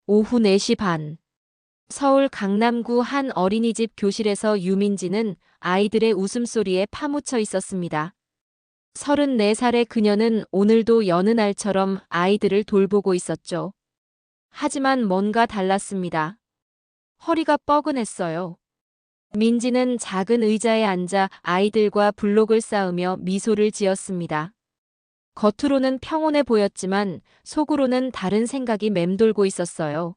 오후 4시 반. 서울 강남구 한 어린이집 교실에서 유민지는 아이들의 웃음소리에 파묻혀 있었습니다. 34살의 그녀는 오늘도 여느 날처럼 아이들을 돌보고 있었죠. 하지만 뭔가 달랐습니다. 허리가 뻐근했어요. 민지는 작은 의자에 앉아 아이들과 블록을 쌓으며 미소를 지었습니다. 겉으로는 평온해 보였지만 속으로는 다른 생각이 맴돌고 있었어요.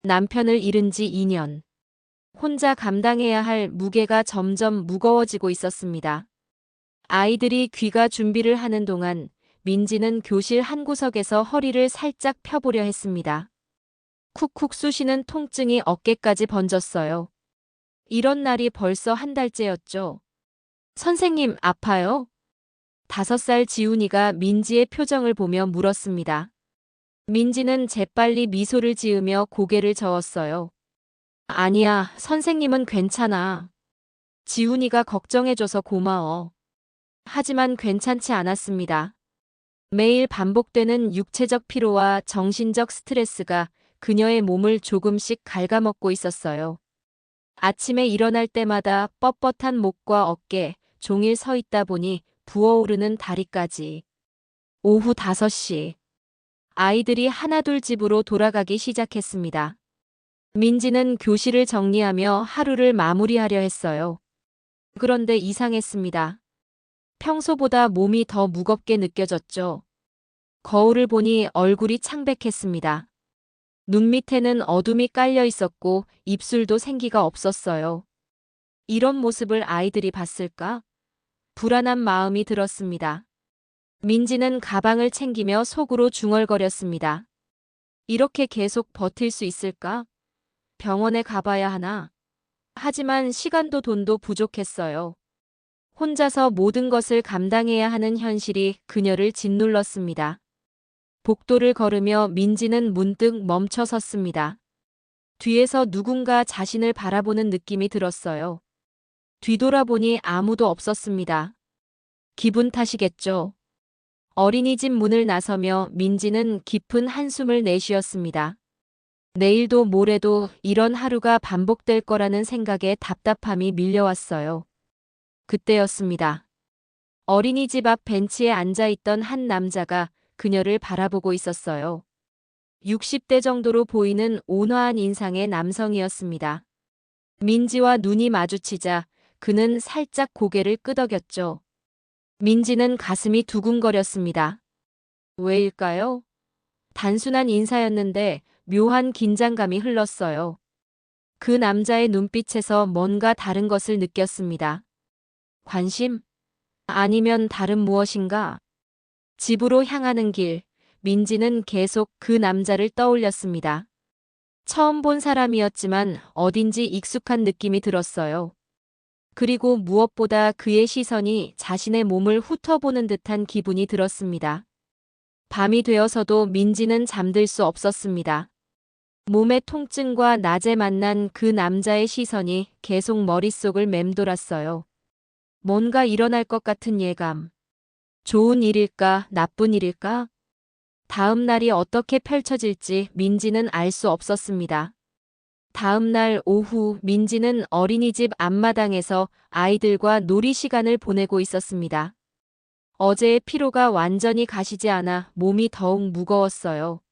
남편을 잃은 지 2년. 혼자 감당해야 할 무게가 점점 무거워지고 있었습니다. 아이들이 귀가 준비를 하는 동안 민지는 교실 한 구석에서 허리를 살짝 펴보려 했습니다. 쿡쿡 쑤시는 통증이 어깨까지 번졌어요. 이런 날이 벌써 한 달째였죠. 선생님, 아파요? 5살 지훈이가 민지의 표정을 보며 물었습니다. 민지는 재빨리 미소를 지으며 고개를 저었어요. 아니야, 선생님은 괜찮아. 지훈이가 걱정해줘서 고마워. 하지만 괜찮지 않았습니다. 매일 반복되는 육체적 피로와 정신적 스트레스가 그녀의 몸을 조금씩 갉아먹고 있었어요. 아침에 일어날 때마다 뻣뻣한 목과 어깨, 종일 서 있다 보니 부어오르는 다리까지. 오후 5시. 아이들이 하나둘 집으로 돌아가기 시작했습니다. 민지는 교실을 정리하며 하루를 마무리하려 했어요. 그런데 이상했습니다. 평소보다 몸이 더 무겁게 느껴졌죠. 거울을 보니 얼굴이 창백했습니다. 눈 밑에는 어둠이 깔려 있었고 입술도 생기가 없었어요. 이런 모습을 아이들이 봤을까? 불안한 마음이 들었습니다. 민지는 가방을 챙기며 속으로 중얼거렸습니다. 이렇게 계속 버틸 수 있을까? 병원에 가봐야 하나? 하지만 시간도 돈도 부족했어요. 혼자서 모든 것을 감당해야 하는 현실이 그녀를 짓눌렀습니다. 복도를 걸으며 민지는 문득 멈춰 섰습니다. 뒤에서 누군가 자신을 바라보는 느낌이 들었어요. 뒤돌아보니 아무도 없었습니다. 기분 탓이겠죠. 어린이집 문을 나서며 민지는 깊은 한숨을 내쉬었습니다. 내일도 모레도 이런 하루가 반복될 거라는 생각에 답답함이 밀려왔어요. 그때였습니다. 어린이집 앞 벤치에 앉아있던 한 남자가 그녀를 바라보고 있었어요. 60대 정도로 보이는 온화한 인상의 남성이었습니다. 민지와 눈이 마주치자 그는 살짝 고개를 끄덕였죠. 민지는 가슴이 두근거렸습니다. 왜일까요? 단순한 인사였는데 묘한 긴장감이 흘렀어요. 그 남자의 눈빛에서 뭔가 다른 것을 느꼈습니다. 관심? 아니면 다른 무엇인가? 집으로 향하는 길, 민지는 계속 그 남자를 떠올렸습니다. 처음 본 사람이었지만 어딘지 익숙한 느낌이 들었어요. 그리고 무엇보다 그의 시선이 자신의 몸을 훑어보는 듯한 기분이 들었습니다. 밤이 되어서도 민지는 잠들 수 없었습니다. 몸의 통증과 낮에 만난 그 남자의 시선이 계속 머릿속을 맴돌았어요. 뭔가 일어날 것 같은 예감. 좋은 일일까, 나쁜 일일까? 다음 날이 어떻게 펼쳐질지 민지는 알 수 없었습니다. 다음 날 오후 민지는 어린이집 앞마당에서 아이들과 놀이 시간을 보내고 있었습니다. 어제의 피로가 완전히 가시지 않아 몸이 더욱 무거웠어요.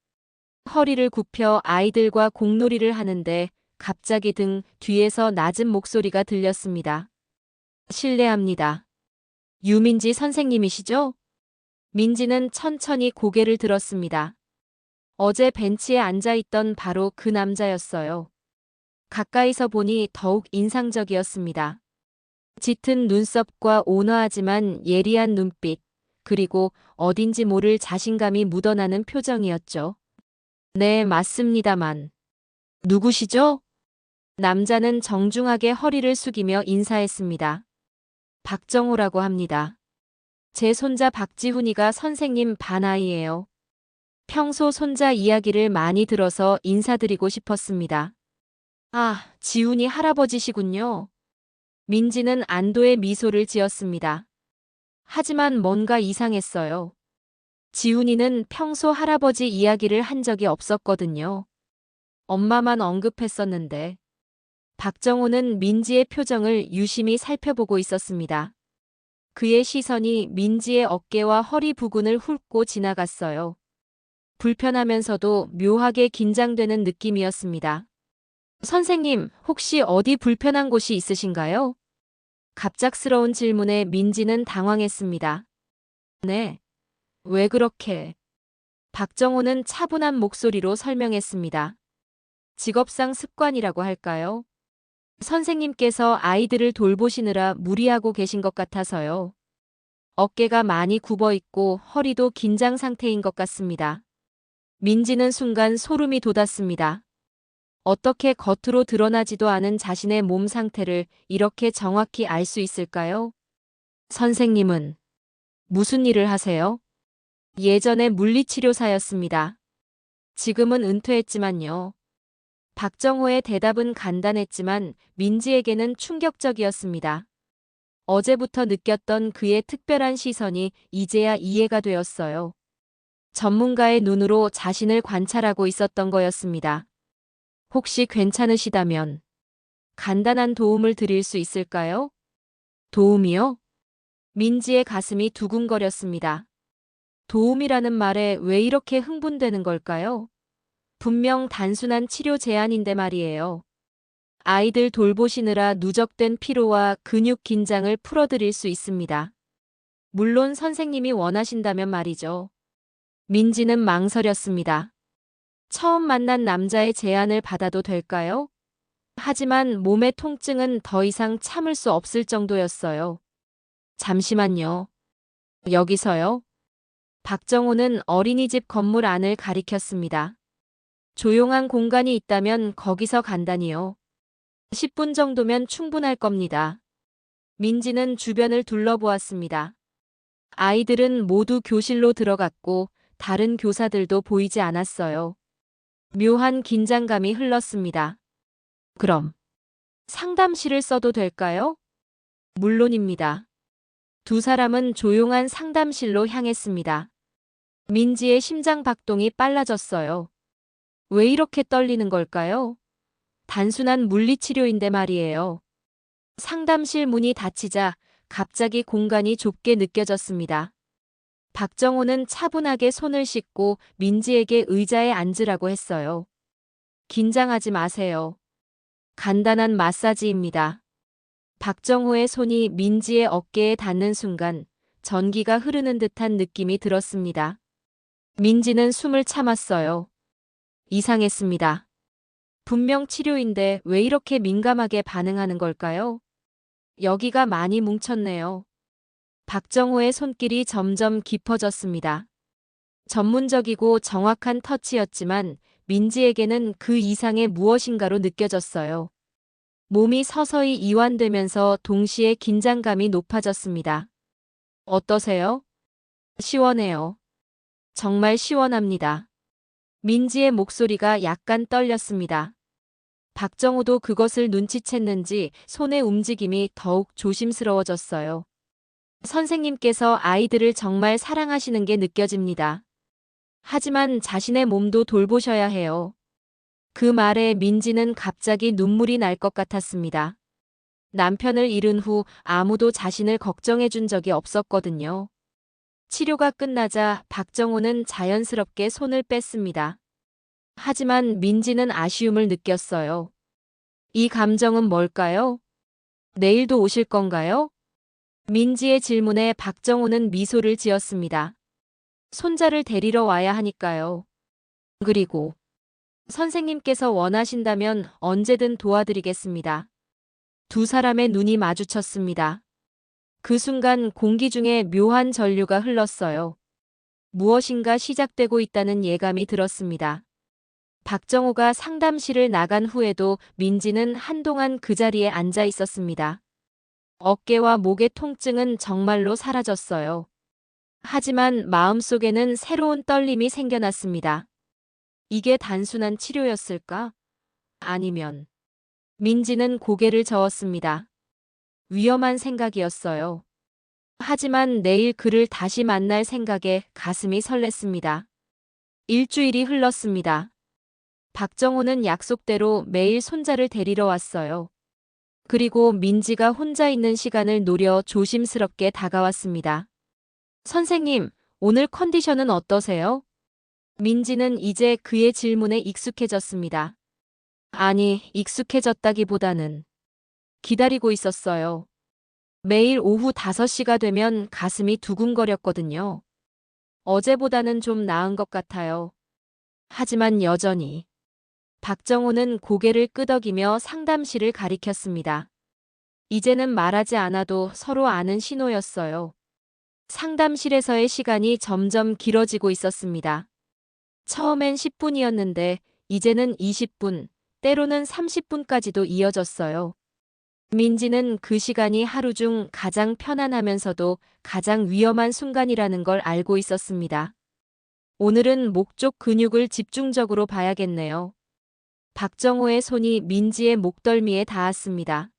허리를 굽혀 아이들과 공놀이를 하는데 갑자기 등 뒤에서 낮은 목소리가 들렸습니다. 실례합니다. 유민지 선생님이시죠? 민지는 천천히 고개를 들었습니다. 어제 벤치에 앉아있던 바로 그 남자였어요. 가까이서 보니 더욱 인상적이었습니다. 짙은 눈썹과 온화하지만 예리한 눈빛, 그리고 어딘지 모를 자신감이 묻어나는 표정이었죠. 네, 맞습니다만. 누구시죠? 남자는 정중하게 허리를 숙이며 인사했습니다. 박정호라고 합니다. 제 손자 박지훈이가 선생님 반아이예요. 평소 손자 이야기를 많이 들어서 인사드리고 싶었습니다. 아, 지훈이 할아버지시군요. 민지는 안도의 미소를 지었습니다. 하지만 뭔가 이상했어요. 지훈이는 평소 할아버지 이야기를 한 적이 없었거든요. 엄마만 언급했었는데. 박정호는 민지의 표정을 유심히 살펴보고 있었습니다. 그의 시선이 민지의 어깨와 허리 부근을 훑고 지나갔어요. 불편하면서도 묘하게 긴장되는 느낌이었습니다. 선생님, 혹시 어디 불편한 곳이 있으신가요? 갑작스러운 질문에 민지는 당황했습니다. 네. 왜 그렇게? 박정호는 차분한 목소리로 설명했습니다. 직업상 습관이라고 할까요? 선생님께서 아이들을 돌보시느라 무리하고 계신 것 같아서요. 어깨가 많이 굽어 있고 허리도 긴장 상태인 것 같습니다. 민지는 순간 소름이 돋았습니다. 어떻게 겉으로 드러나지도 않은 자신의 몸 상태를 이렇게 정확히 알 수 있을까요? 선생님은 무슨 일을 하세요? 예전에 물리치료사였습니다. 지금은 은퇴했지만요. 박정호의 대답은 간단했지만 민지에게는 충격적이었습니다. 어제부터 느꼈던 그의 특별한 시선이 이제야 이해가 되었어요. 전문가의 눈으로 자신을 관찰하고 있었던 거였습니다. 혹시 괜찮으시다면 간단한 도움을 드릴 수 있을까요? 도움이요? 민지의 가슴이 두근거렸습니다. 도움이라는 말에 왜 이렇게 흥분되는 걸까요? 분명 단순한 치료 제안인데 말이에요. 아이들 돌보시느라 누적된 피로와 근육 긴장을 풀어드릴 수 있습니다. 물론 선생님이 원하신다면 말이죠. 민지는 망설였습니다. 처음 만난 남자의 제안을 받아도 될까요? 하지만 몸의 통증은 더 이상 참을 수 없을 정도였어요. 잠시만요. 여기서요? 박정호는 어린이집 건물 안을 가리켰습니다. 조용한 공간이 있다면 거기서 간단히요. 10분 정도면 충분할 겁니다. 민지는 주변을 둘러보았습니다. 아이들은 모두 교실로 들어갔고 다른 교사들도 보이지 않았어요. 묘한 긴장감이 흘렀습니다. 그럼 상담실을 써도 될까요? 물론입니다. 두 사람은 조용한 상담실로 향했습니다. 민지의 심장 박동이 빨라졌어요. 왜 이렇게 떨리는 걸까요? 단순한 물리치료인데 말이에요. 상담실 문이 닫히자 갑자기 공간이 좁게 느껴졌습니다. 박정호는 차분하게 손을 씻고 민지에게 의자에 앉으라고 했어요. 긴장하지 마세요. 간단한 마사지입니다. 박정호의 손이 민지의 어깨에 닿는 순간 전기가 흐르는 듯한 느낌이 들었습니다. 민지는 숨을 참았어요. 이상했습니다. 분명 치료인데 왜 이렇게 민감하게 반응하는 걸까요? 여기가 많이 뭉쳤네요. 박정호의 손길이 점점 깊어졌습니다. 전문적이고 정확한 터치였지만 민지에게는 그 이상의 무엇인가로 느껴졌어요. 몸이 서서히 이완되면서 동시에 긴장감이 높아졌습니다. 어떠세요? 시원해요. 정말 시원합니다. 민지의 목소리가 약간 떨렸습니다. 박정호도 그것을 눈치챘는지 손의 움직임이 더욱 조심스러워졌어요. 선생님께서 아이들을 정말 사랑하시는 게 느껴집니다. 하지만 자신의 몸도 돌보셔야 해요. 그 말에 민지는 갑자기 눈물이 날 것 같았습니다. 남편을 잃은 후 아무도 자신을 걱정해 준 적이 없었거든요. 치료가 끝나자 박정호는 자연스럽게 손을 뺐습니다. 하지만 민지는 아쉬움을 느꼈어요. 이 감정은 뭘까요? 내일도 오실 건가요? 민지의 질문에 박정호는 미소를 지었습니다. 손자를 데리러 와야 하니까요. 그리고 선생님께서 원하신다면 언제든 도와드리겠습니다. 두 사람의 눈이 마주쳤습니다. 그 순간 공기 중에 묘한 전류가 흘렀어요. 무엇인가 시작되고 있다는 예감이 들었습니다. 박정호가 상담실을 나간 후에도 민지는 한동안 그 자리에 앉아 있었습니다. 어깨와 목의 통증은 정말로 사라졌어요. 하지만 마음속에는 새로운 떨림이 생겨났습니다. 이게 단순한 치료였을까? 아니면 민지는 고개를 저었습니다. 위험한 생각이었어요. 하지만 내일 그를 다시 만날 생각에 가슴이 설렜습니다. 일주일이 흘렀습니다. 박정호는 약속대로 매일 손자를 데리러 왔어요. 그리고 민지가 혼자 있는 시간을 노려 조심스럽게 다가왔습니다. 선생님, 오늘 컨디션은 어떠세요? 민지는 이제 그의 질문에 익숙해졌습니다. 아니, 익숙해졌다기보다는 기다리고 있었어요. 매일 오후 5시가 되면 가슴이 두근거렸거든요. 어제보다는 좀 나은 것 같아요. 하지만 여전히. 박정호는 고개를 끄덕이며 상담실을 가리켰습니다. 이제는 말하지 않아도 서로 아는 신호였어요. 상담실에서의 시간이 점점 길어지고 있었습니다. 처음엔 10분이었는데 이제는 20분, 때로는 30분까지도 이어졌어요. 민지는 그 시간이 하루 중 가장 편안하면서도 가장 위험한 순간이라는 걸 알고 있었습니다. 오늘은 목 쪽 근육을 집중적으로 봐야겠네요. 박정호의 손이 민지의 목덜미에 닿았습니다.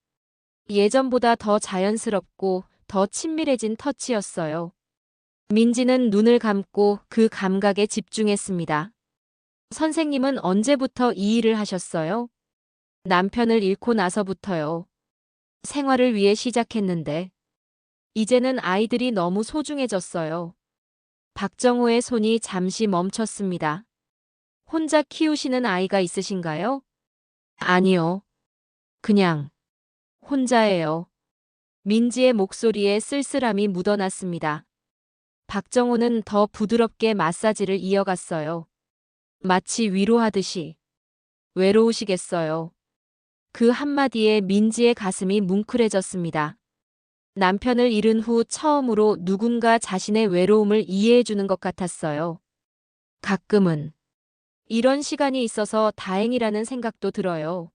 예전보다 더 자연스럽고 더 친밀해진 터치였어요. 민지는 눈을 감고 그 감각에 집중했습니다. 선생님은 언제부터 이 일을 하셨어요? 남편을 잃고 나서부터요. 생활을 위해 시작했는데 이제는 아이들이 너무 소중해졌어요. 박정호의 손이 잠시 멈췄습니다. 혼자 키우시는 아이가 있으신가요? 아니요. 그냥 혼자예요. 민지의 목소리에 쓸쓸함이 묻어났습니다. 박정호는 더 부드럽게 마사지를 이어갔어요. 마치 위로하듯이. 외로우시겠어요. 그 한마디에 민지의 가슴이 뭉클해졌습니다. 남편을 잃은 후 처음으로 누군가 자신의 외로움을 이해해주는 것 같았어요. 가끔은 이런 시간이 있어서 다행이라는 생각도 들어요.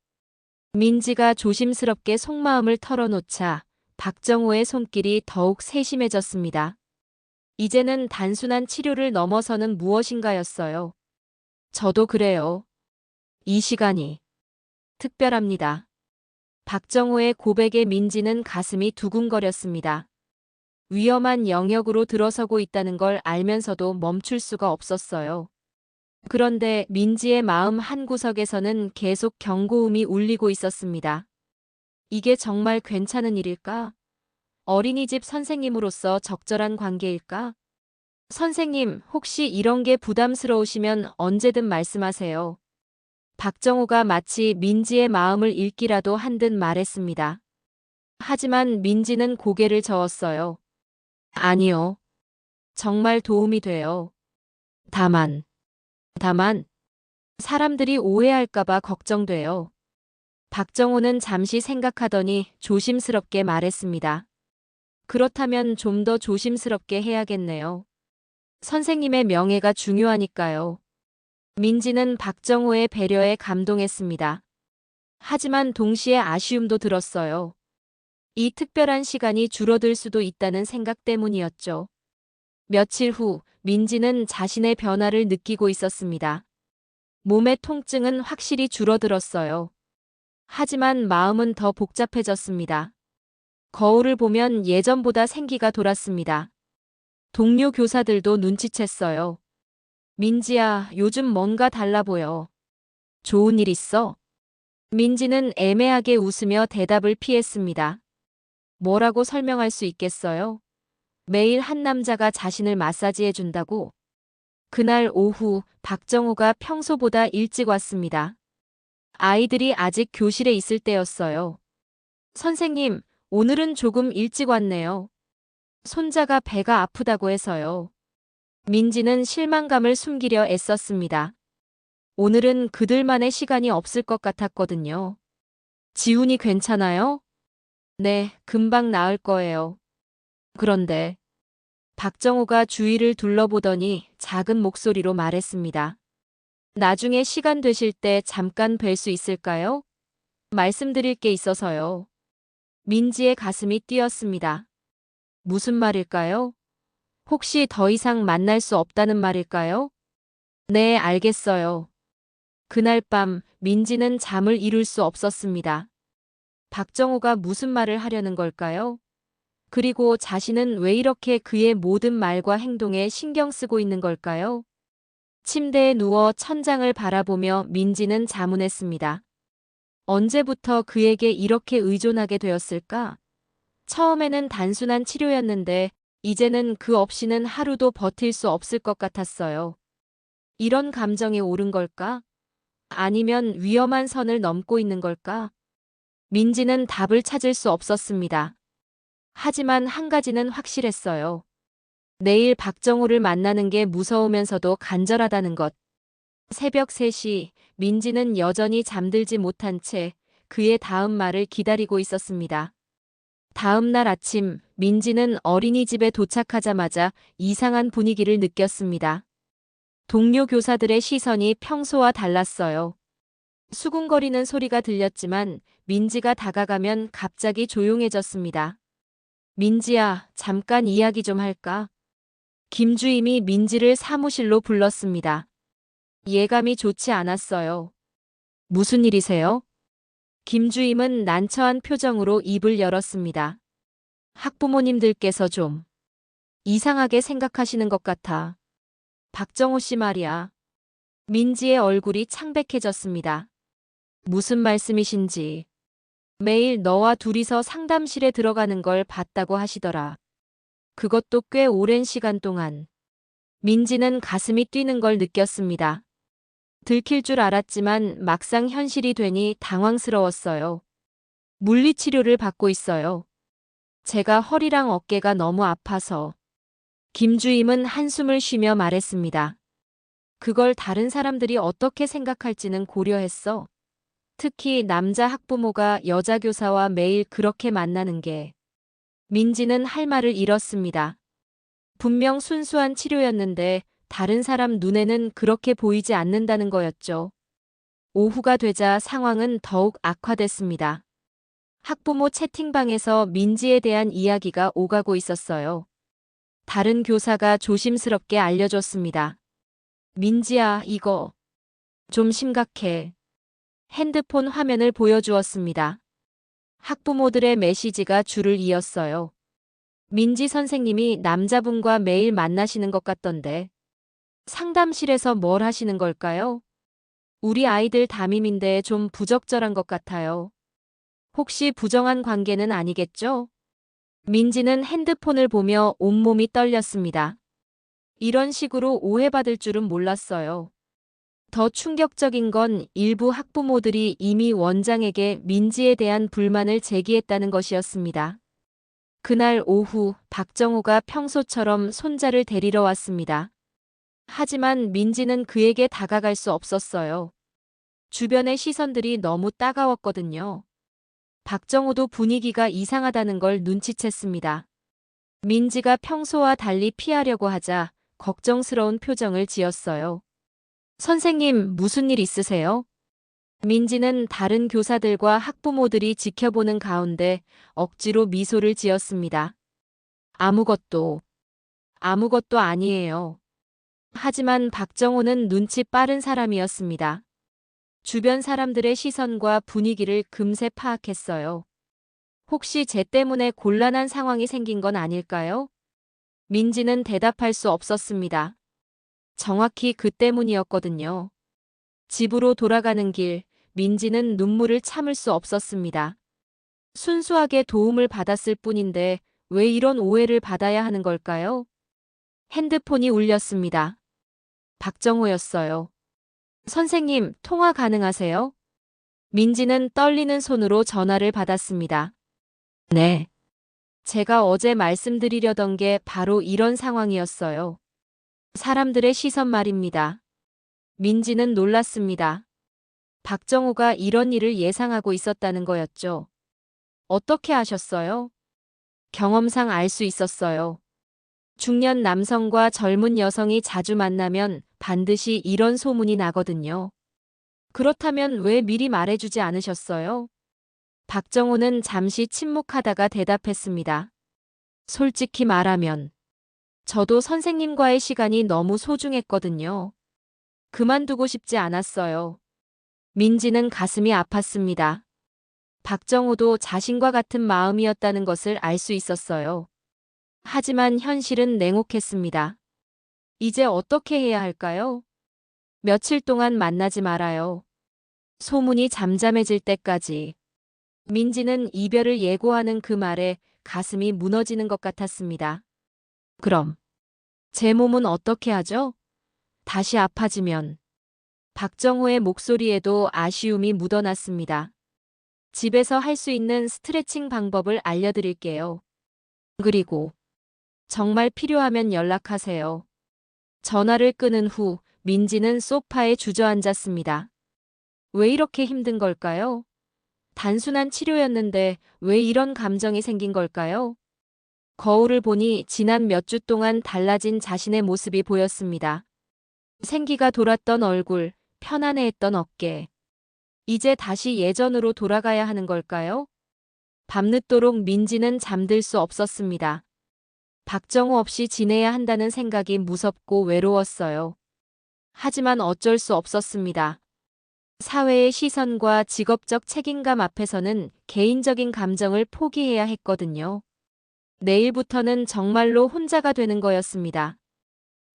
민지가 조심스럽게 속마음을 털어놓자 박정호의 손길이 더욱 세심해졌습니다. 이제는 단순한 치료를 넘어서는 무엇인가였어요. 저도 그래요. 이 시간이 특별합니다. 박정호의 고백에 민지는 가슴이 두근거렸습니다. 위험한 영역으로 들어서고 있다는 걸 알면서도 멈출 수가 없었어요. 그런데 민지의 마음 한구석에서는 계속 경고음이 울리고 있었습니다. 이게 정말 괜찮은 일일까? 어린이집 선생님으로서 적절한 관계일까? 선생님, 혹시 이런 게 부담스러우시면 언제든 말씀하세요. 박정호가 마치 민지의 마음을 읽기라도 한 듯 말했습니다. 하지만 민지는 고개를 저었어요. 아니요. 정말 도움이 돼요. 다만, 사람들이 오해할까봐 걱정돼요. 박정호는 잠시 생각하더니 조심스럽게 말했습니다. 그렇다면 좀 더 조심스럽게 해야겠네요. 선생님의 명예가 중요하니까요. 민지는 박정호의 배려에 감동했습니다. 하지만 동시에 아쉬움도 들었어요. 이 특별한 시간이 줄어들 수도 있다는 생각 때문이었죠. 며칠 후 민지는 자신의 변화를 느끼고 있었습니다. 몸의 통증은 확실히 줄어들었어요. 하지만 마음은 더 복잡해졌습니다. 거울을 보면 예전보다 생기가 돌았습니다. 동료 교사들도 눈치챘어요. 민지야, 요즘 뭔가 달라 보여. 좋은 일 있어? 민지는 애매하게 웃으며 대답을 피했습니다. 뭐라고 설명할 수 있겠어요? 매일 한 남자가 자신을 마사지해 준다고. 그날 오후 박정호가 평소보다 일찍 왔습니다. 아이들이 아직 교실에 있을 때였어요. 선생님, 오늘은 조금 일찍 왔네요. 손자가 배가 아프다고 해서요. 민지는 실망감을 숨기려 애썼습니다. 오늘은 그들만의 시간이 없을 것 같았거든요. 지훈이 괜찮아요? 네, 금방 나을 거예요. 그런데 박정호가 주위를 둘러보더니 작은 목소리로 말했습니다. 나중에 시간 되실 때 잠깐 뵐 수 있을까요? 말씀드릴 게 있어서요. 민지의 가슴이 뛰었습니다. 무슨 말일까요? 혹시 더 이상 만날 수 없다는 말일까요? 네, 알겠어요. 그날 밤 민지는 잠을 이룰 수 없었습니다. 박정호가 무슨 말을 하려는 걸까요? 그리고 자신은 왜 이렇게 그의 모든 말과 행동에 신경 쓰고 있는 걸까요? 침대에 누워 천장을 바라보며 민지는 자문했습니다. 언제부터 그에게 이렇게 의존하게 되었을까? 처음에는 단순한 치료였는데 이제는 그 없이는 하루도 버틸 수 없을 것 같았어요. 이런 감정이 옳은 걸까? 아니면 위험한 선을 넘고 있는 걸까? 민지는 답을 찾을 수 없었습니다. 하지만 한 가지는 확실했어요. 내일 박정호를 만나는 게 무서우면서도 간절하다는 것. 새벽 3시, 민지는 여전히 잠들지 못한 채 그의 다음 말을 기다리고 있었습니다. 다음 날 아침, 민지는 어린이집에 도착하자마자 이상한 분위기를 느꼈습니다. 동료 교사들의 시선이 평소와 달랐어요. 수군거리는 소리가 들렸지만 민지가 다가가면 갑자기 조용해졌습니다. 민지야, 잠깐 이야기 좀 할까? 김주임이 민지를 사무실로 불렀습니다. 예감이 좋지 않았어요. 무슨 일이세요? 김주임은 난처한 표정으로 입을 열었습니다. 학부모님들께서 좀 이상하게 생각하시는 것 같아. 박정호 씨 말이야. 민지의 얼굴이 창백해졌습니다. 무슨 말씀이신지. 매일 너와 둘이서 상담실에 들어가는 걸 봤다고 하시더라. 그것도 꽤 오랜 시간 동안. 민지는 가슴이 뛰는 걸 느꼈습니다. 들킬 줄 알았지만 막상 현실이 되니 당황스러웠어요. 물리치료를 받고 있어요. 제가 허리랑 어깨가 너무 아파서. 김주임은 한숨을 쉬며 말했습니다. 그걸 다른 사람들이 어떻게 생각할지는 고려했어. 특히 남자 학부모가 여자 교사와 매일 그렇게 만나는 게. 민지는 할 말을 잃었습니다. 분명 순수한 치료였는데 다른 사람 눈에는 그렇게 보이지 않는다는 거였죠. 오후가 되자 상황은 더욱 악화됐습니다. 학부모 채팅방에서 민지에 대한 이야기가 오가고 있었어요. 다른 교사가 조심스럽게 알려줬습니다. 민지야, 이거 좀 심각해. 핸드폰 화면을 보여주었습니다. 학부모들의 메시지가 줄을 이었어요. 민지 선생님이 남자분과 매일 만나시는 것 같던데. 상담실에서 뭘 하시는 걸까요? 우리 아이들 담임인데 좀 부적절한 것 같아요. 혹시 부정한 관계는 아니겠죠? 민지는 핸드폰을 보며 온몸이 떨렸습니다. 이런 식으로 오해받을 줄은 몰랐어요. 더 충격적인 건 일부 학부모들이 이미 원장에게 민지에 대한 불만을 제기했다는 것이었습니다. 그날 오후 박정호가 평소처럼 손자를 데리러 왔습니다. 하지만 민지는 그에게 다가갈 수 없었어요. 주변의 시선들이 너무 따가웠거든요. 박정호도 분위기가 이상하다는 걸 눈치챘습니다. 민지가 평소와 달리 피하려고 하자 걱정스러운 표정을 지었어요. 선생님, 무슨 일 있으세요? 민지는 다른 교사들과 학부모들이 지켜보는 가운데 억지로 미소를 지었습니다. 아무것도 아니에요. 하지만 박정호는 눈치 빠른 사람이었습니다. 주변 사람들의 시선과 분위기를 금세 파악했어요. 혹시 쟤 때문에 곤란한 상황이 생긴 건 아닐까요? 민지는 대답할 수 없었습니다. 정확히 그 때문이었거든요. 집으로 돌아가는 길, 민지는 눈물을 참을 수 없었습니다. 순수하게 도움을 받았을 뿐인데 왜 이런 오해를 받아야 하는 걸까요? 핸드폰이 울렸습니다. 박정호였어요. 선생님, 통화 가능하세요? 민지는 떨리는 손으로 전화를 받았습니다. 네. 제가 어제 말씀드리려던 게 바로 이런 상황이었어요. 사람들의 시선 말입니다. 민지는 놀랐습니다. 박정호가 이런 일을 예상하고 있었다는 거였죠. 어떻게 아셨어요? 경험상 알 수 있었어요. 중년 남성과 젊은 여성이 자주 만나면 반드시 이런 소문이 나거든요. 그렇다면 왜 미리 말해주지 않으셨어요? 박정호는 잠시 침묵하다가 대답했습니다. 솔직히 말하면 저도 선생님과의 시간이 너무 소중했거든요. 그만두고 싶지 않았어요. 민지는 가슴이 아팠습니다. 박정호도 자신과 같은 마음이었다는 것을 알 수 있었어요. 하지만 현실은 냉혹했습니다. 이제 어떻게 해야 할까요? 며칠 동안 만나지 말아요. 소문이 잠잠해질 때까지. 민지는 이별을 예고하는 그 말에 가슴이 무너지는 것 같았습니다. 그럼 제 몸은 어떻게 하죠? 다시 아파지면. 박정호의 목소리에도 아쉬움이 묻어났습니다. 집에서 할 수 있는 스트레칭 방법을 알려드릴게요. 그리고 정말 필요하면 연락하세요. 전화를 끊은 후 민지는 소파에 주저앉았습니다. 왜 이렇게 힘든 걸까요? 단순한 치료였는데 왜 이런 감정이 생긴 걸까요? 거울을 보니 지난 몇 주 동안 달라진 자신의 모습이 보였습니다. 생기가 돌았던 얼굴, 편안해했던 어깨. 이제 다시 예전으로 돌아가야 하는 걸까요? 밤늦도록 민지는 잠들 수 없었습니다. 박정호 없이 지내야 한다는 생각이 무섭고 외로웠어요. 하지만 어쩔 수 없었습니다. 사회의 시선과 직업적 책임감 앞에서는 개인적인 감정을 포기해야 했거든요. 내일부터는 정말로 혼자가 되는 거였습니다.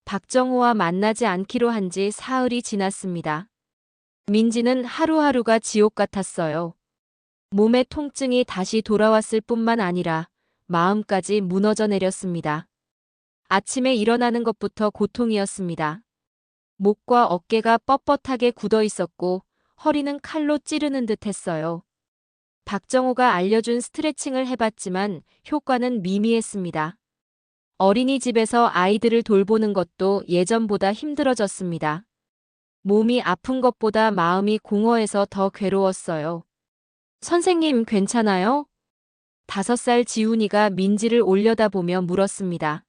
박정호와 만나지 않기로 한 지 사흘이 지났습니다. 민지는 하루하루가 지옥 같았어요. 몸의 통증이 다시 돌아왔을 뿐만 아니라 마음까지 무너져 내렸습니다. 아침에 일어나는 것부터 고통이었습니다. 목과 어깨가 뻣뻣하게 굳어 있었고 허리는 칼로 찌르는 듯 했어요. 박정호가 알려준 스트레칭을 해봤지만 효과는 미미했습니다. 어린이집에서 아이들을 돌보는 것도 예전보다 힘들어졌습니다. 몸이 아픈 것보다 마음이 공허해서 더 괴로웠어요. 선생님 괜찮아요? 5살 지훈이가 민지를 올려다보며 물었습니다.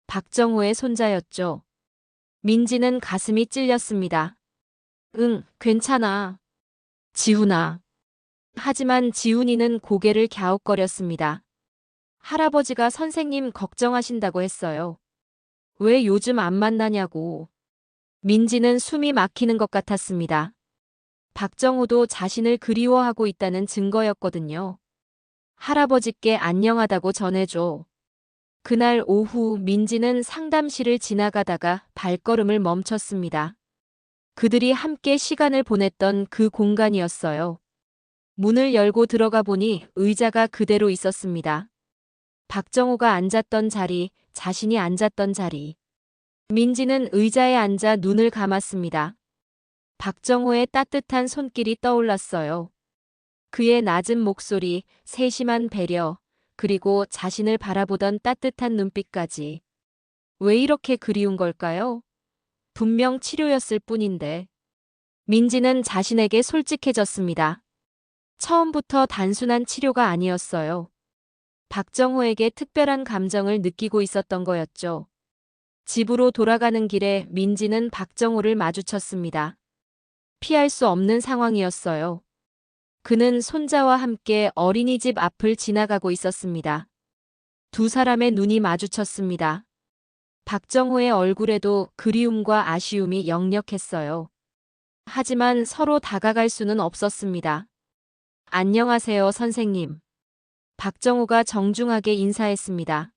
박정호의 손자였죠. 민지는 가슴이 찔렸습니다. 응, 괜찮아. 지훈아. 하지만 지훈이는 고개를 갸웃거렸습니다. 할아버지가 선생님 걱정하신다고 했어요. 왜 요즘 안 만나냐고. 민지는 숨이 막히는 것 같았습니다. 박정호도 자신을 그리워하고 있다는 증거였거든요. 할아버지께 안녕하다고 전해줘. 그날 오후 민지는 상담실을 지나가다가 발걸음을 멈췄습니다. 그들이 함께 시간을 보냈던 그 공간이었어요. 문을 열고 들어가 보니 의자가 그대로 있었습니다. 박정호가 앉았던 자리, 자신이 앉았던 자리. 민지는 의자에 앉아 눈을 감았습니다. 박정호의 따뜻한 손길이 떠올랐어요. 그의 낮은 목소리, 세심한 배려, 그리고 자신을 바라보던 따뜻한 눈빛까지. 왜 이렇게 그리운 걸까요? 분명 치료였을 뿐인데. 민지는 자신에게 솔직해졌습니다. 처음부터 단순한 치료가 아니었어요. 박정호에게 특별한 감정을 느끼고 있었던 거였죠. 집으로 돌아가는 길에 민지는 박정호를 마주쳤습니다. 피할 수 없는 상황이었어요. 그는 손자와 함께 어린이집 앞을 지나가고 있었습니다. 두 사람의 눈이 마주쳤습니다. 박정호의 얼굴에도 그리움과 아쉬움이 역력했어요. 하지만 서로 다가갈 수는 없었습니다. 안녕하세요, 선생님. 박정호가 정중하게 인사했습니다.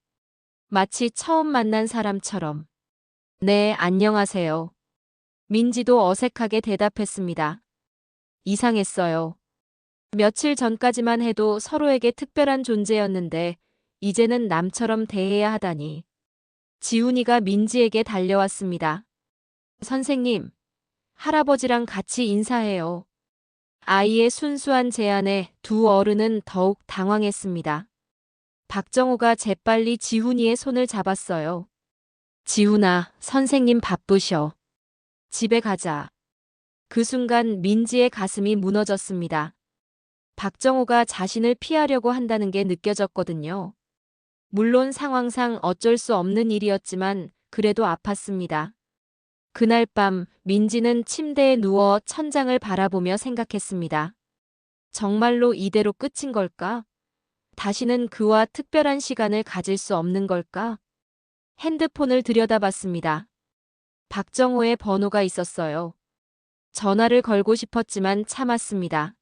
마치 처음 만난 사람처럼. 네, 안녕하세요. 민지도 어색하게 대답했습니다. 이상했어요. 며칠 전까지만 해도 서로에게 특별한 존재였는데 이제는 남처럼 대해야 하다니. 지훈이가 민지에게 달려왔습니다. 선생님, 할아버지랑 같이 인사해요. 아이의 순수한 제안에 두 어른은 더욱 당황했습니다. 박정호가 재빨리 지훈이의 손을 잡았어요. 지훈아, 선생님 바쁘셔. 집에 가자. 그 순간 민지의 가슴이 무너졌습니다. 박정호가 자신을 피하려고 한다는 게 느껴졌거든요. 물론 상황상 어쩔 수 없는 일이었지만 그래도 아팠습니다. 그날 밤 민지는 침대에 누워 천장을 바라보며 생각했습니다. 정말로 이대로 끝인 걸까? 다시는 그와 특별한 시간을 가질 수 없는 걸까? 핸드폰을 들여다봤습니다. 박정호의 번호가 있었어요. 전화를 걸고 싶었지만 참았습니다.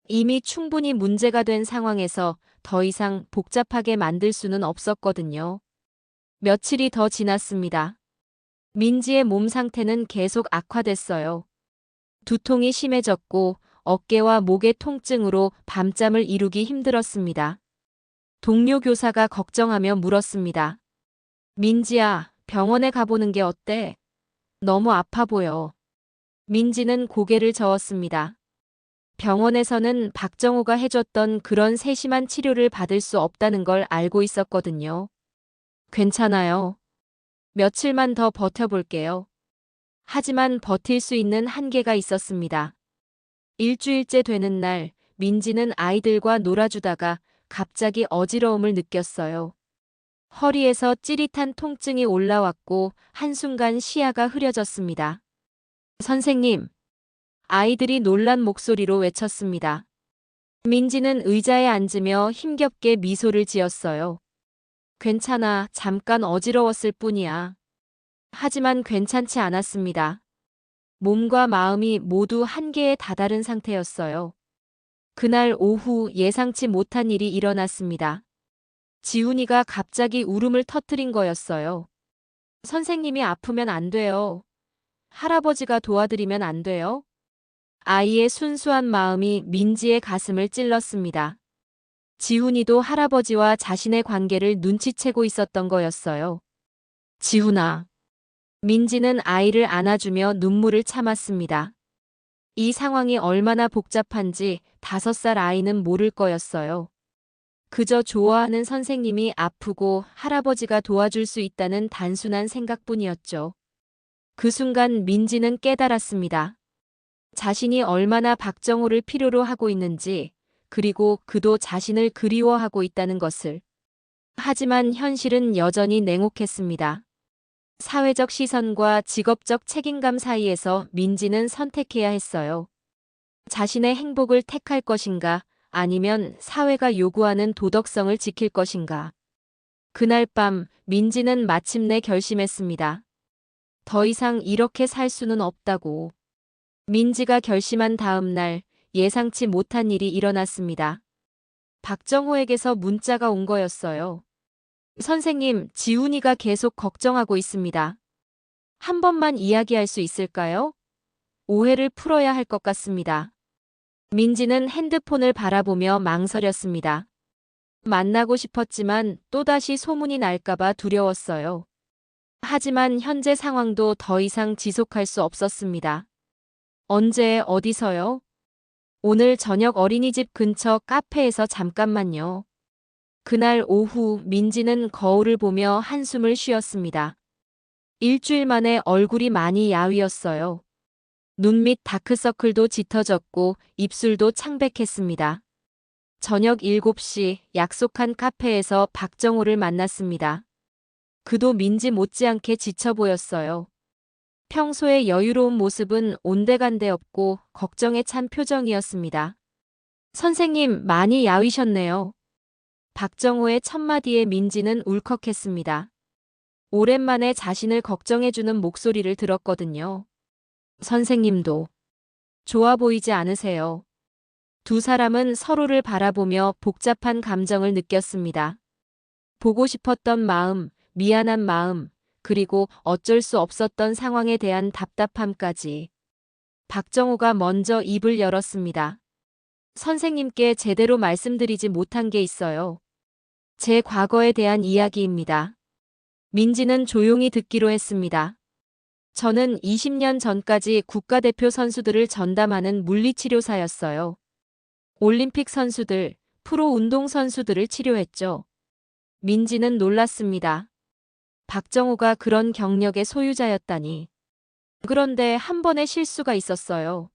이미 충분히 문제가 된 상황에서 더 이상 복잡하게 만들 수는 없었거든요. 며칠이 더 지났습니다. 민지의 몸 상태는 계속 악화됐어요. 두통이 심해졌고 어깨와 목의 통증으로 밤잠을 이루기 힘들었습니다. 동료 교사가 걱정하며 물었습니다. 민지야, 병원에 가보는 게 어때? 너무 아파 보여. 민지는 고개를 저었습니다. 병원에서는 박정호가 해줬던 그런 세심한 치료를 받을 수 없다는 걸 알고 있었거든요. 괜찮아요. 며칠만 더 버텨볼게요. 하지만 버틸 수 있는 한계가 있었습니다. 일주일째 되는 날, 민지는 아이들과 놀아주다가 갑자기 어지러움을 느꼈어요. 허리에서 찌릿한 통증이 올라왔고 한순간 시야가 흐려졌습니다. 선생님, 아이들이 놀란 목소리로 외쳤습니다. 민지는 의자에 앉으며 힘겹게 미소를 지었어요. 괜찮아, 잠깐 어지러웠을 뿐이야. 하지만 괜찮지 않았습니다. 몸과 마음이 모두 한계에 다다른 상태였어요. 그날 오후 예상치 못한 일이 일어났습니다. 지훈이가 갑자기 울음을 터뜨린 거였어요. 선생님이 아프면 안 돼요. 할아버지가 도와드리면 안 돼요? 아이의 순수한 마음이 민지의 가슴을 찔렀습니다. 지훈이도 할아버지와 자신의 관계를 눈치채고 있었던 거였어요. 지훈아. 민지는 아이를 안아주며 눈물을 참았습니다. 이 상황이 얼마나 복잡한지 5살 아이는 모를 거였어요. 그저 좋아하는 선생님이 아프고 할아버지가 도와줄 수 있다는 단순한 생각뿐이었죠. 그 순간 민지는 깨달았습니다. 자신이 얼마나 박정호를 필요로 하고 있는지, 그리고 그도 자신을 그리워하고 있다는 것을. 하지만 현실은 여전히 냉혹했습니다. 사회적 시선과 직업적 책임감 사이에서 민지는 선택해야 했어요. 자신의 행복을 택할 것인가, 아니면 사회가 요구하는 도덕성을 지킬 것인가. 그날 밤 민지는 마침내 결심했습니다. 더 이상 이렇게 살 수는 없다고. 민지가 결심한 다음 날 예상치 못한 일이 일어났습니다. 박정호에게서 문자가 온 거였어요. 선생님, 지훈이가 계속 걱정하고 있습니다. 한 번만 이야기할 수 있을까요? 오해를 풀어야 할 것 같습니다. 민지는 핸드폰을 바라보며 망설였습니다. 만나고 싶었지만 또다시 소문이 날까봐 두려웠어요. 하지만 현재 상황도 더 이상 지속할 수 없었습니다. 언제 어디서요? 오늘 저녁 어린이집 근처 카페에서 잠깐만요. 그날 오후 민지는 거울을 보며 한숨을 쉬었습니다. 일주일 만에 얼굴이 많이 야위었어요. 눈 밑 다크서클도 짙어졌고 입술도 창백했습니다. 저녁 7시 약속한 카페에서 박정호를 만났습니다. 그도 민지 못지않게 지쳐 보였어요. 평소의 여유로운 모습은 온데간데 없고 걱정에 찬 표정이었습니다. 선생님, 많이 야위셨네요. 박정호의 첫마디에 민지는 울컥했습니다. 오랜만에 자신을 걱정해주는 목소리를 들었거든요. 선생님도 좋아 보이지 않으세요? 두 사람은 서로를 바라보며 복잡한 감정을 느꼈습니다. 보고 싶었던 마음, 미안한 마음, 그리고 어쩔 수 없었던 상황에 대한 답답함까지. 박정호가 먼저 입을 열었습니다. 선생님께 제대로 말씀드리지 못한 게 있어요. 제 과거에 대한 이야기입니다. 민지는 조용히 듣기로 했습니다. 저는 20년 전까지 국가대표 선수들을 전담하는 물리치료사였어요. 올림픽 선수들, 프로 운동 선수들을 치료했죠. 민지는 놀랐습니다. 박정호가 그런 경력의 소유자였다니. 그런데 한 번의 실수가 있었어요.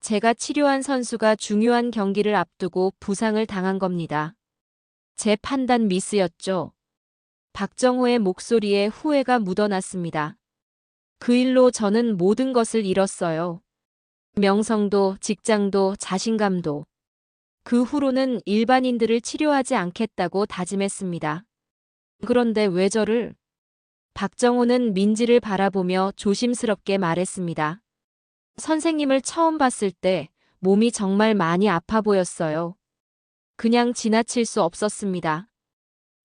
제가 치료한 선수가 중요한 경기를 앞두고 부상을 당한 겁니다. 제 판단 미스였죠. 박정호의 목소리에 후회가 묻어났습니다. 그 일로 저는 모든 것을 잃었어요. 명성도, 직장도, 자신감도. 그 후로는 일반인들을 치료하지 않겠다고 다짐했습니다. 그런데 왜 저를? 박정호는 민지를 바라보며 조심스럽게 말했습니다. 선생님을 처음 봤을 때 몸이 정말 많이 아파 보였어요. 그냥 지나칠 수 없었습니다.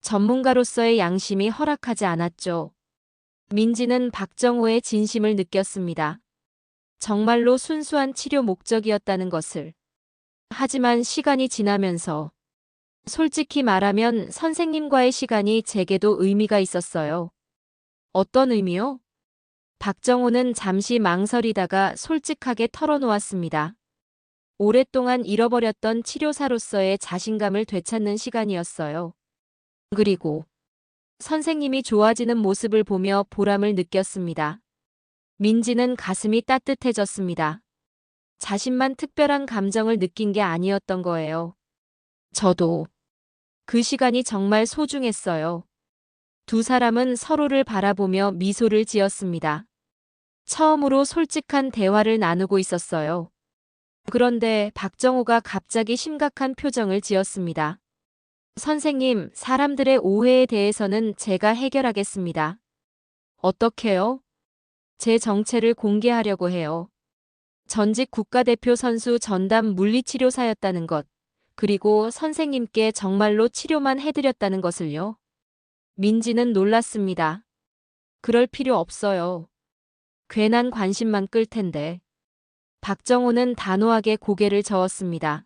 전문가로서의 양심이 허락하지 않았죠. 민지는 박정호의 진심을 느꼈습니다. 정말로 순수한 치료 목적이었다는 것을. 하지만 시간이 지나면서 솔직히 말하면 선생님과의 시간이 제게도 의미가 있었어요. 어떤 의미요? 박정호는 잠시 망설이다가 솔직하게 털어놓았습니다. 오랫동안 잃어버렸던 치료사로서의 자신감을 되찾는 시간이었어요. 그리고 선생님이 좋아지는 모습을 보며 보람을 느꼈습니다. 민지는 가슴이 따뜻해졌습니다. 자신만 특별한 감정을 느낀 게 아니었던 거예요. 저도 그 시간이 정말 소중했어요. 두 사람은 서로를 바라보며 미소를 지었습니다. 처음으로 솔직한 대화를 나누고 있었어요. 그런데 박정호가 갑자기 심각한 표정을 지었습니다. 선생님, 사람들의 오해에 대해서는 제가 해결하겠습니다. 어떻게요? 제 정체를 공개하려고 해요. 전직 국가대표 선수 전담 물리치료사였다는 것, 그리고 선생님께 정말로 치료만 해드렸다는 것을요. 민지는 놀랐습니다. 그럴 필요 없어요. 괜한 관심만 끌 텐데. 박정호는 단호하게 고개를 저었습니다.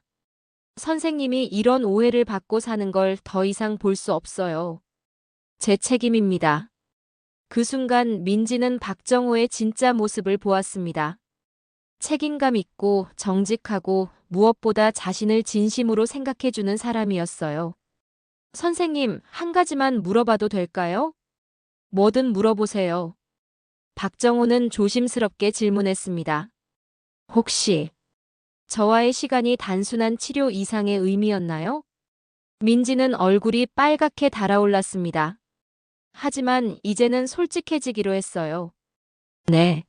선생님이 이런 오해를 받고 사는 걸 더 이상 볼 수 없어요. 제 책임입니다. 그 순간 민지는 박정호의 진짜 모습을 보았습니다. 책임감 있고 정직하고 무엇보다 자신을 진심으로 생각해주는 사람이었어요. 선생님, 한 가지만 물어봐도 될까요? 뭐든 물어보세요. 박정호는 조심스럽게 질문했습니다. 혹시 저와의 시간이 단순한 치료 이상의 의미였나요? 민지는 얼굴이 빨갛게 달아올랐습니다. 하지만 이제는 솔직해지기로 했어요. 네.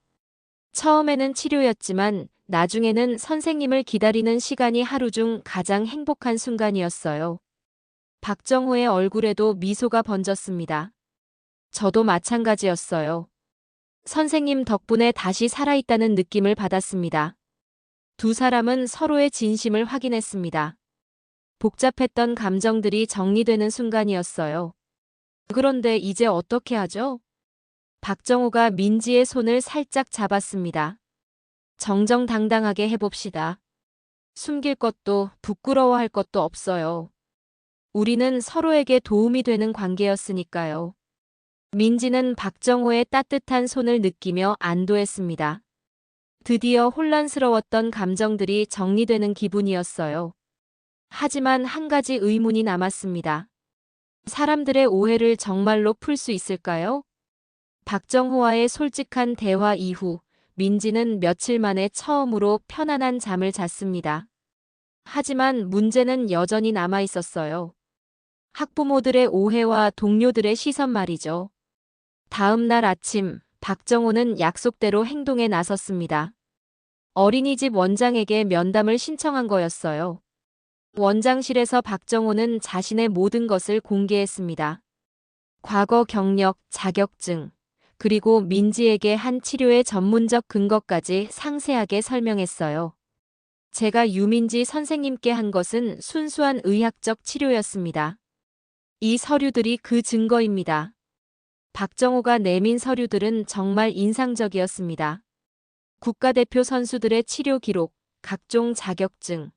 처음에는 치료였지만 나중에는 선생님을 기다리는 시간이 하루 중 가장 행복한 순간이었어요. 박정호의 얼굴에도 미소가 번졌습니다. 저도 마찬가지였어요. 선생님 덕분에 다시 살아있다는 느낌을 받았습니다. 두 사람은 서로의 진심을 확인했습니다. 복잡했던 감정들이 정리되는 순간이었어요. 그런데 이제 어떻게 하죠? 박정호가 민지의 손을 살짝 잡았습니다. 정정당당하게 해봅시다. 숨길 것도 부끄러워할 것도 없어요. 우리는 서로에게 도움이 되는 관계였으니까요. 민지는 박정호의 따뜻한 손을 느끼며 안도했습니다. 드디어 혼란스러웠던 감정들이 정리되는 기분이었어요. 하지만 한 가지 의문이 남았습니다. 사람들의 오해를 정말로 풀 수 있을까요? 박정호와의 솔직한 대화 이후 민지는 며칠 만에 처음으로 편안한 잠을 잤습니다. 하지만 문제는 여전히 남아 있었어요. 학부모들의 오해와 동료들의 시선 말이죠. 다음 날 아침, 박정호는 약속대로 행동에 나섰습니다. 어린이집 원장에게 면담을 신청한 거였어요. 원장실에서 박정호는 자신의 모든 것을 공개했습니다. 과거 경력, 자격증, 그리고 민지에게 한 치료의 전문적 근거까지 상세하게 설명했어요. 제가 유민지 선생님께 한 것은 순수한 의학적 치료였습니다. 이 서류들이 그 증거입니다. 박정호가 내민 서류들은 정말 인상적이었습니다. 국가대표 선수들의 치료 기록, 각종 자격증,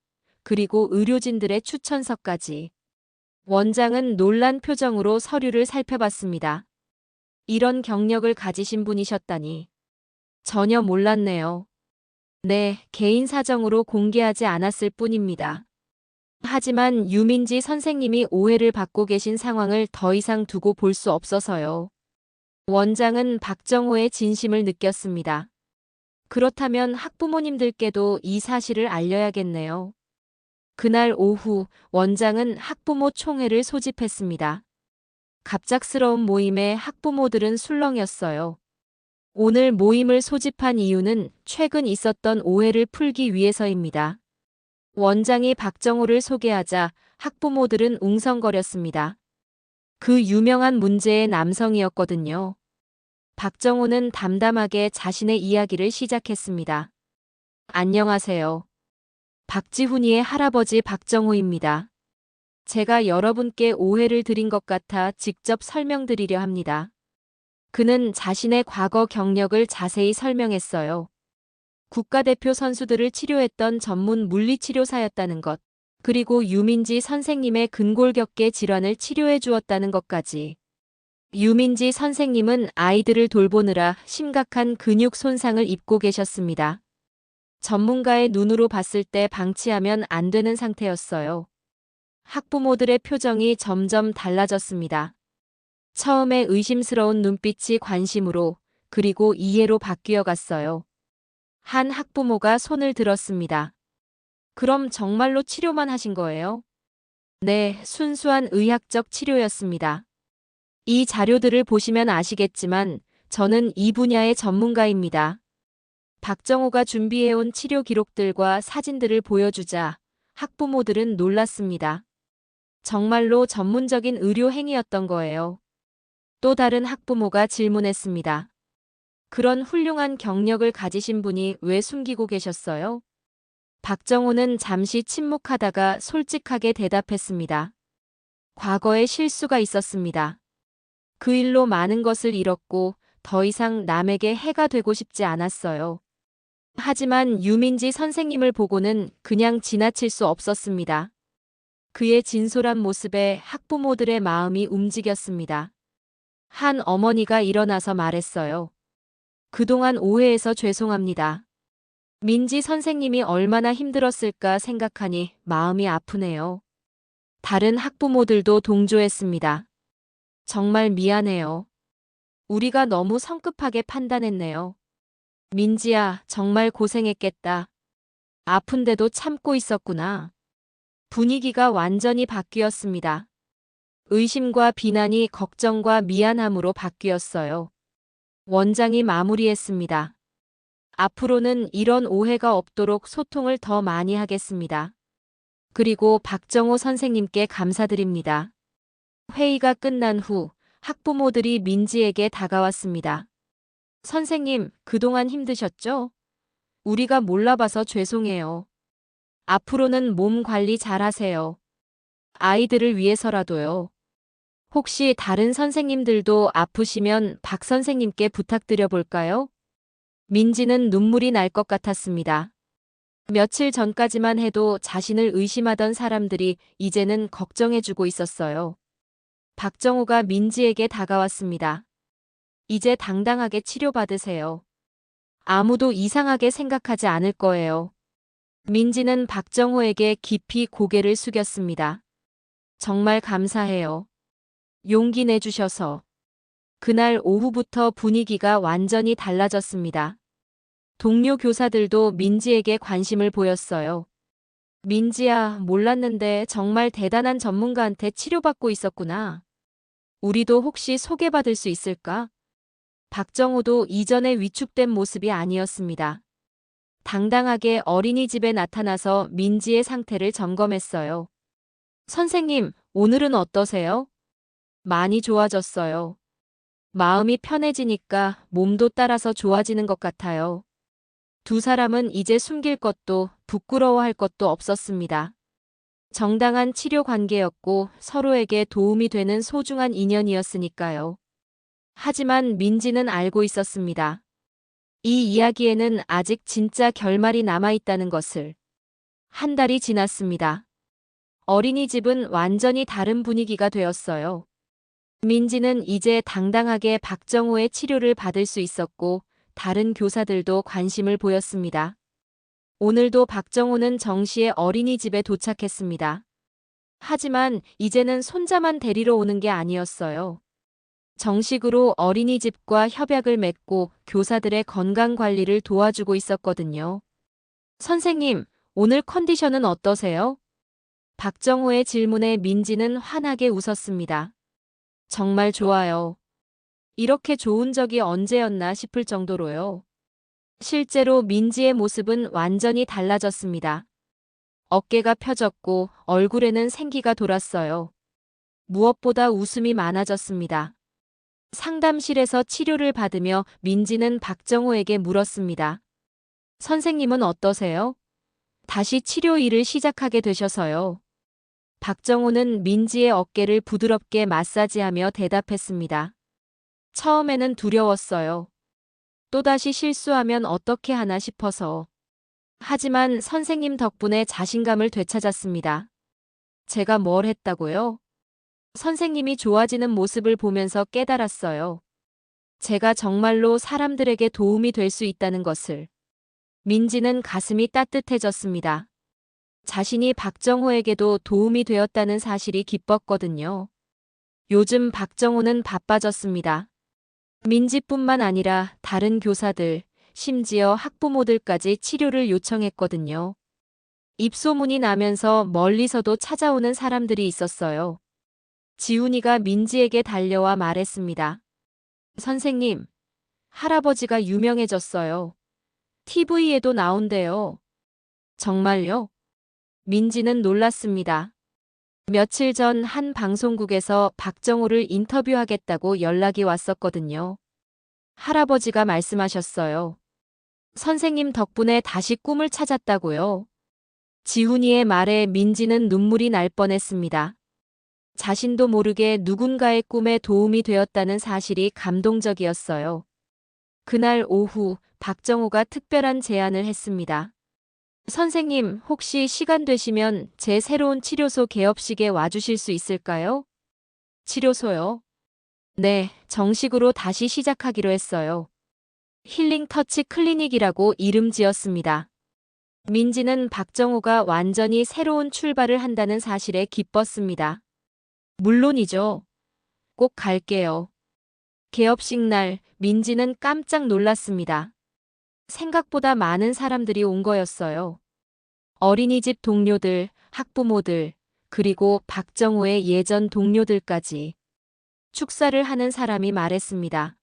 그리고 의료진들의 추천서까지. 원장은 놀란 표정으로 서류를 살펴봤습니다. 이런 경력을 가지신 분이셨다니. 전혀 몰랐네요. 네, 개인 사정으로 공개하지 않았을 뿐입니다. 하지만 유민지 선생님이 오해를 받고 계신 상황을 더 이상 두고 볼 수 없어서요. 원장은 박정호의 진심을 느꼈습니다. 그렇다면 학부모님들께도 이 사실을 알려야겠네요. 그날 오후 원장은 학부모 총회를 소집했습니다. 갑작스러운 모임에 학부모들은 술렁였어요. 오늘 모임을 소집한 이유는 최근 있었던 오해를 풀기 위해서입니다. 원장이 박정호를 소개하자 학부모들은 웅성거렸습니다. 그 유명한 문제의 남성이었거든요. 박정호는 담담하게 자신의 이야기를 시작했습니다. 안녕하세요. 박지훈이의 할아버지 박정호입니다. 제가 여러분께 오해를 드린 것 같아 직접 설명드리려 합니다. 그는 자신의 과거 경력을 자세히 설명했어요. 국가대표 선수들을 치료했던 전문 물리치료사였다는 것, 그리고 유민지 선생님의 근골격계 질환을 치료해 주었다는 것까지. 유민지 선생님은 아이들을 돌보느라 심각한 근육 손상을 입고 계셨습니다. 전문가의 눈으로 봤을 때 방치하면 안 되는 상태였어요. 학부모들의 표정이 점점 달라졌습니다. 처음에 의심스러운 눈빛이 관심으로, 그리고 이해로 바뀌어 갔어요. 한 학부모가 손을 들었습니다. 그럼 정말로 치료만 하신 거예요? 네, 순수한 의학적 치료였습니다. 이 자료들을 보시면 아시겠지만 저는 이 분야의 전문가입니다. 박정호가 준비해온 치료 기록들과 사진들을 보여주자 학부모들은 놀랐습니다. 정말로 전문적인 의료 행위였던 거예요. 또 다른 학부모가 질문했습니다. 그런 훌륭한 경력을 가지신 분이 왜 숨기고 계셨어요? 박정호는 잠시 침묵하다가 솔직하게 대답했습니다. 과거에 실수가 있었습니다. 그 일로 많은 것을 잃었고 더 이상 남에게 해가 되고 싶지 않았어요. 하지만 유민지 선생님을 보고는 그냥 지나칠 수 없었습니다. 그의 진솔한 모습에 학부모들의 마음이 움직였습니다. 한 어머니가 일어나서 말했어요. 그동안 오해해서 죄송합니다. 민지 선생님이 얼마나 힘들었을까 생각하니 마음이 아프네요. 다른 학부모들도 동조했습니다. 정말 미안해요. 우리가 너무 성급하게 판단했네요. 민지야, 정말 고생했겠다. 아픈데도 참고 있었구나. 분위기가 완전히 바뀌었습니다. 의심과 비난이 걱정과 미안함으로 바뀌었어요. 원장이 마무리했습니다. 앞으로는 이런 오해가 없도록 소통을 더 많이 하겠습니다. 그리고 박정호 선생님께 감사드립니다. 회의가 끝난 후 학부모들이 민지에게 다가왔습니다. 선생님, 그동안 힘드셨죠? 우리가 몰라봐서 죄송해요. 앞으로는 몸 관리 잘 하세요. 아이들을 위해서라도요. 혹시 다른 선생님들도 아프시면 박 선생님께 부탁드려 볼까요? 민지는 눈물이 날 것 같았습니다. 며칠 전까지만 해도 자신을 의심하던 사람들이 이제는 걱정해주고 있었어요. 박정호가 민지에게 다가왔습니다. 이제 당당하게 치료받으세요. 아무도 이상하게 생각하지 않을 거예요. 민지는 박정호에게 깊이 고개를 숙였습니다. 정말 감사해요. 용기 내주셔서. 그날 오후부터 분위기가 완전히 달라졌습니다. 동료 교사들도 민지에게 관심을 보였어요. 민지야, 몰랐는데 정말 대단한 전문가한테 치료받고 있었구나. 우리도 혹시 소개받을 수 있을까? 박정호도 이전에 위축된 모습이 아니었습니다. 당당하게 어린이집에 나타나서 민지의 상태를 점검했어요. 선생님, 오늘은 어떠세요? 많이 좋아졌어요. 마음이 편해지니까 몸도 따라서 좋아지는 것 같아요. 두 사람은 이제 숨길 것도 부끄러워할 것도 없었습니다. 정당한 치료 관계였고 서로에게 도움이 되는 소중한 인연이었으니까요. 하지만 민지는 알고 있었습니다. 이 이야기에는 아직 진짜 결말이 남아있다는 것을. 한 달이 지났습니다. 어린이집은 완전히 다른 분위기가 되었어요. 민지는 이제 당당하게 박정호의 치료를 받을 수 있었고 다른 교사들도 관심을 보였습니다. 오늘도 박정호는 정시에 어린이집에 도착했습니다. 하지만 이제는 손자만 데리러 오는 게 아니었어요. 정식으로 어린이집과 협약을 맺고 교사들의 건강 관리를 도와주고 있었거든요. 선생님, 오늘 컨디션은 어떠세요? 박정호의 질문에 민지는 환하게 웃었습니다. 정말 좋아요. 이렇게 좋은 적이 언제였나 싶을 정도로요. 실제로 민지의 모습은 완전히 달라졌습니다. 어깨가 펴졌고 얼굴에는 생기가 돌았어요. 무엇보다 웃음이 많아졌습니다. 상담실에서 치료를 받으며 민지는 박정호에게 물었습니다. 선생님은 어떠세요? 다시 치료 일을 시작하게 되셔서요. 박정호는 민지의 어깨를 부드럽게 마사지하며 대답했습니다. 처음에는 두려웠어요. 또다시 실수하면 어떻게 하나 싶어서. 하지만 선생님 덕분에 자신감을 되찾았습니다. 제가 뭘 했다고요? 선생님이 좋아지는 모습을 보면서 깨달았어요. 제가 정말로 사람들에게 도움이 될 수 있다는 것을. 민지는 가슴이 따뜻해졌습니다. 자신이 박정호에게도 도움이 되었다는 사실이 기뻤거든요. 요즘 박정호는 바빠졌습니다. 민지뿐만 아니라 다른 교사들, 심지어 학부모들까지 치료를 요청했거든요. 입소문이 나면서 멀리서도 찾아오는 사람들이 있었어요. 지훈이가 민지에게 달려와 말했습니다. 선생님, 할아버지가 유명해졌어요. TV에도 나온대요. 정말요? 민지는 놀랐습니다. 며칠 전 한 방송국에서 박정호를 인터뷰하겠다고 연락이 왔었거든요. 할아버지가 말씀하셨어요. 선생님 덕분에 다시 꿈을 찾았다고요. 지훈이의 말에 민지는 눈물이 날 뻔했습니다. 자신도 모르게 누군가의 꿈에 도움이 되었다는 사실이 감동적이었어요. 그날 오후 박정호가 특별한 제안을 했습니다. 선생님, 혹시 시간 되시면 제 새로운 치료소 개업식에 와주실 수 있을까요? 치료소요? 네, 정식으로 다시 시작하기로 했어요. 힐링 터치 클리닉이라고 이름 지었습니다. 민지는 박정호가 완전히 새로운 출발을 한다는 사실에 기뻤습니다. 물론이죠. 꼭 갈게요. 개업식 날 민지는 깜짝 놀랐습니다. 생각보다 많은 사람들이 온 거였어요. 어린이집 동료들, 학부모들, 그리고 박정호의 예전 동료들까지. 축사를 하는 사람이 말했습니다.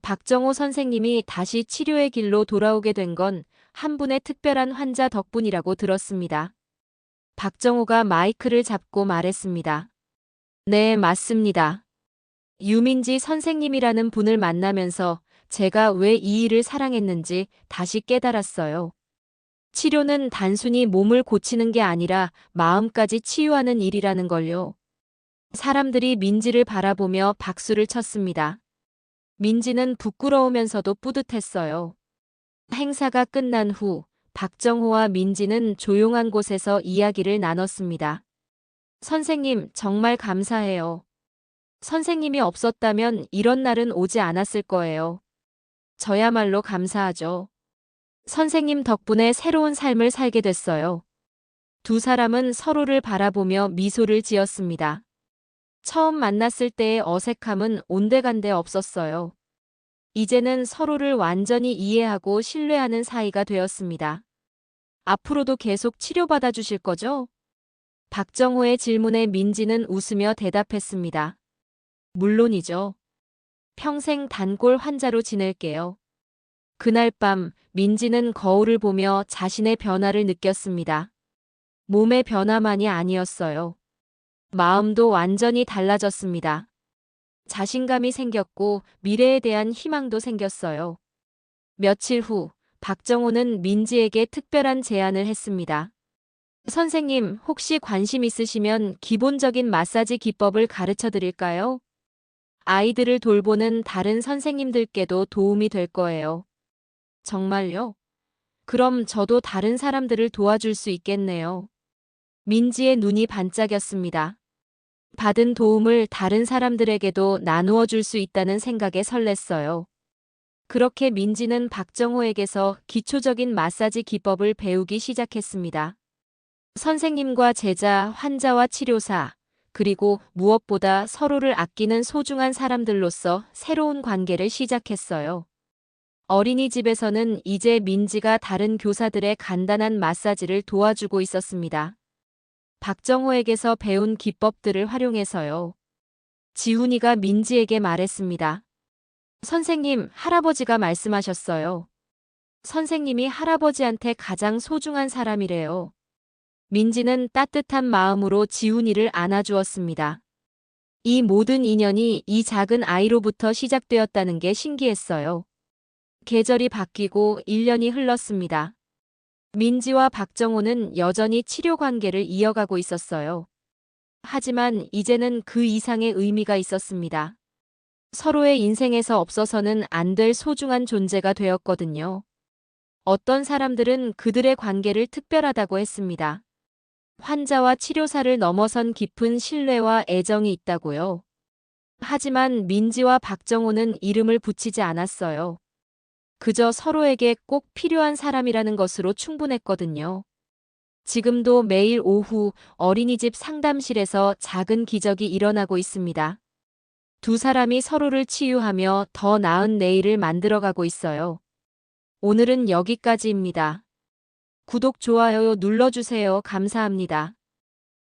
박정호 선생님이 다시 치료의 길로 돌아오게 된 건 한 분의 특별한 환자 덕분이라고 들었습니다. 박정호가 마이크를 잡고 말했습니다. 네, 맞습니다. 유민지 선생님이라는 분을 만나면서 제가 왜 이 일을 사랑했는지 다시 깨달았어요. 치료는 단순히 몸을 고치는 게 아니라 마음까지 치유하는 일이라는 걸요. 사람들이 민지를 바라보며 박수를 쳤습니다. 민지는 부끄러우면서도 뿌듯했어요. 행사가 끝난 후 박정호와 민지는 조용한 곳에서 이야기를 나눴습니다. 선생님, 정말 감사해요. 선생님이 없었다면 이런 날은 오지 않았을 거예요. 저야말로 감사하죠. 선생님 덕분에 새로운 삶을 살게 됐어요. 두 사람은 서로를 바라보며 미소를 지었습니다. 처음 만났을 때의 어색함은 온데간데 없었어요. 이제는 서로를 완전히 이해하고 신뢰하는 사이가 되었습니다. 앞으로도 계속 치료받아 주실 거죠? 박정호의 질문에 민지는 웃으며 대답했습니다. 물론이죠. 평생 단골 환자로 지낼게요. 그날 밤 민지는 거울을 보며 자신의 변화를 느꼈습니다. 몸의 변화만이 아니었어요. 마음도 완전히 달라졌습니다. 자신감이 생겼고 미래에 대한 희망도 생겼어요. 며칠 후 박정호는 민지에게 특별한 제안을 했습니다. 선생님, 혹시 관심 있으시면 기본적인 마사지 기법을 가르쳐 드릴까요? 아이들을 돌보는 다른 선생님들께도 도움이 될 거예요. 정말요? 그럼 저도 다른 사람들을 도와줄 수 있겠네요. 민지의 눈이 반짝였습니다. 받은 도움을 다른 사람들에게도 나누어 줄 수 있다는 생각에 설렜어요. 그렇게 민지는 박정호에게서 기초적인 마사지 기법을 배우기 시작했습니다. 선생님과 제자, 환자와 치료사, 그리고 무엇보다 서로를 아끼는 소중한 사람들로서 새로운 관계를 시작했어요. 어린이집에서는 이제 민지가 다른 교사들의 간단한 마사지를 도와주고 있었습니다. 박정호에게서 배운 기법들을 활용해서요. 지훈이가 민지에게 말했습니다. 선생님, 할아버지가 말씀하셨어요. 선생님이 할아버지한테 가장 소중한 사람이래요. 민지는 따뜻한 마음으로 지훈이를 안아주었습니다. 이 모든 인연이 이 작은 아이로부터 시작되었다는 게 신기했어요. 계절이 바뀌고 1년이 흘렀습니다. 민지와 박정호는 여전히 치료 관계를 이어가고 있었어요. 하지만 이제는 그 이상의 의미가 있었습니다. 서로의 인생에서 없어서는 안 될 소중한 존재가 되었거든요. 어떤 사람들은 그들의 관계를 특별하다고 했습니다. 환자와 치료사를 넘어선 깊은 신뢰와 애정이 있다고요. 하지만 민지와 박정호는 이름을 붙이지 않았어요. 그저 서로에게 꼭 필요한 사람이라는 것으로 충분했거든요. 지금도 매일 오후 어린이집 상담실에서 작은 기적이 일어나고 있습니다. 두 사람이 서로를 치유하며 더 나은 내일을 만들어가고 있어요. 오늘은 여기까지입니다. 구독, 좋아요 눌러주세요. 감사합니다.